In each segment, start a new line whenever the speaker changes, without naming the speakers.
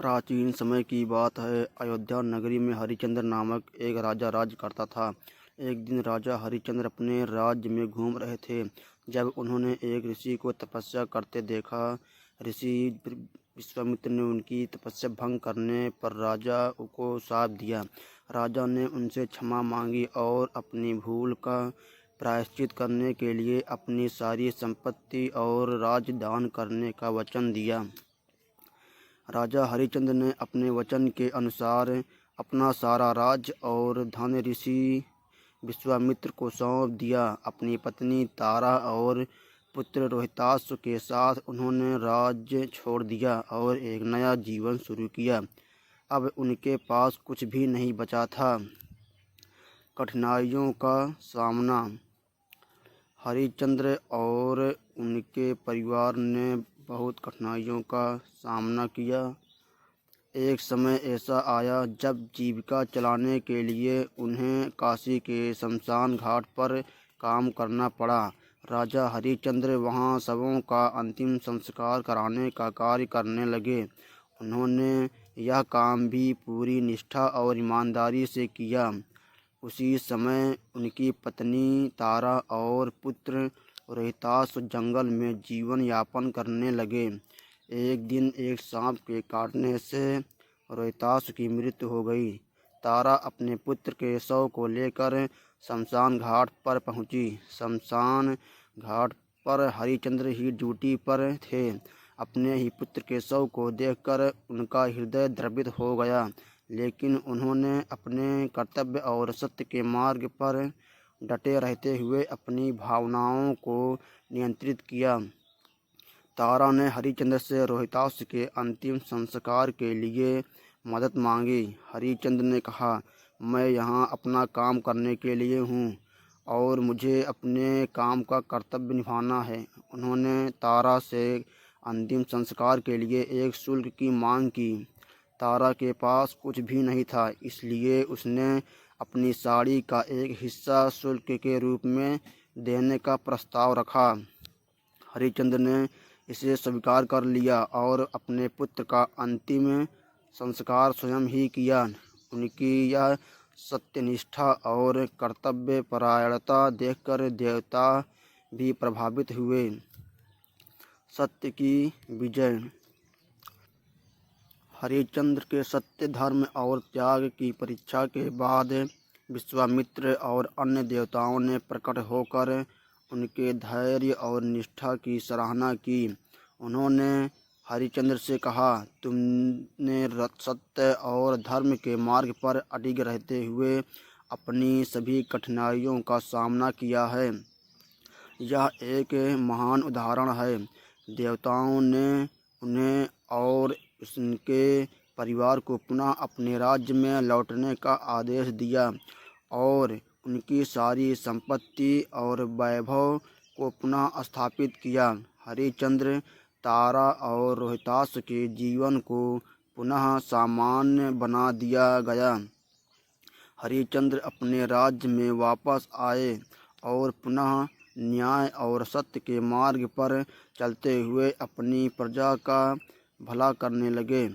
प्राचीन समय की बात है। अयोध्या नगरी में हरिश्चंद्र नामक एक राजा राज करता था। एक दिन राजा हरिश्चंद्र अपने राज्य में घूम रहे थे जब उन्होंने एक ऋषि को तपस्या करते देखा। ऋषि विश्वामित्र ने उनकी तपस्या भंग करने पर राजा को शाप दिया। राजा ने उनसे क्षमा मांगी और अपनी भूल का प्रायश्चित करने के लिए अपनी सारी संपत्ति और राज्य दान करने का वचन दिया। राजा हरिश्चंद्र ने अपने वचन के अनुसार अपना सारा राज्य और धन ऋषि विश्वामित्र को सौंप दिया। अपनी पत्नी तारा और पुत्र रोहिताश्व के साथ उन्होंने राज्य छोड़ दिया और एक नया जीवन शुरू किया। अब उनके पास कुछ भी नहीं बचा था। कठिनाइयों का सामना। हरिश्चंद्र और उनके परिवार ने बहुत कठिनाइयों का सामना किया। एक समय ऐसा आया जब जीविका चलाने के लिए उन्हें काशी के शमशान घाट पर काम करना पड़ा। राजा हरिश्चंद्र वहां शवों का अंतिम संस्कार कराने का कार्य करने लगे। उन्होंने यह काम भी पूरी निष्ठा और ईमानदारी से किया। उसी समय उनकी पत्नी तारा और पुत्र रोहिताश्व जंगल में जीवन यापन करने लगे। एक दिन एक सांप के काटने से रोहिताश्व की मृत्यु हो गई। तारा अपने पुत्र के शव को लेकर शमशान घाट पर पहुंची। शमशान घाट पर हरिश्चंद्र ही ड्यूटी पर थे। अपने ही पुत्र के शव को देखकर उनका हृदय द्रवित हो गया, लेकिन उन्होंने अपने कर्तव्य और सत्य के मार्ग पर डटे रहते हुए अपनी भावनाओं को नियंत्रित किया। तारा ने हरिश्चंद्र से रोहिताश्व के अंतिम संस्कार के लिए मदद मांगी। हरिश्चंद्र ने कहा, मैं यहाँ अपना काम करने के लिए हूँ और मुझे अपने काम का कर्तव्य निभाना है। उन्होंने तारा से अंतिम संस्कार के लिए एक शुल्क की मांग की। तारा के पास कुछ भी नहीं था, इसलिए उसने अपनी साड़ी का एक हिस्सा शुल्क के रूप में देने का प्रस्ताव रखा। हरिश्चंद्र ने इसे स्वीकार कर लिया और अपने पुत्र का अंतिम संस्कार स्वयं ही किया। उनकी यह सत्यनिष्ठा और कर्तव्यपरायणता देखकर देवता भी प्रभावित हुए। सत्य की विजय। हरिश्चंद्र के सत्य, धर्म और त्याग की परीक्षा के बाद विश्वामित्र और अन्य देवताओं ने प्रकट होकर उनके धैर्य और निष्ठा की सराहना की। उन्होंने हरिश्चंद्र से कहा, तुमने सत्य और धर्म के मार्ग पर अडिग रहते हुए अपनी सभी कठिनाइयों का सामना किया है। यह एक महान उदाहरण है। देवताओं ने उन्हें और उनके परिवार को पुनः अपने राज्य में लौटने का आदेश दिया और उनकी सारी संपत्ति और वैभव को पुनः स्थापित किया। हरिश्चंद्र, तारा और रोहिताश्व के जीवन को पुनः सामान्य बना दिया गया। हरिश्चंद्र अपने राज्य में वापस आए और पुनः न्याय और सत्य के मार्ग पर चलते हुए अपनी प्रजा का भला करने लगे।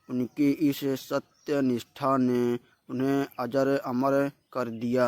उनकी इस सत्य निष्ठा ने उन्हें अजर अमर कर दिया।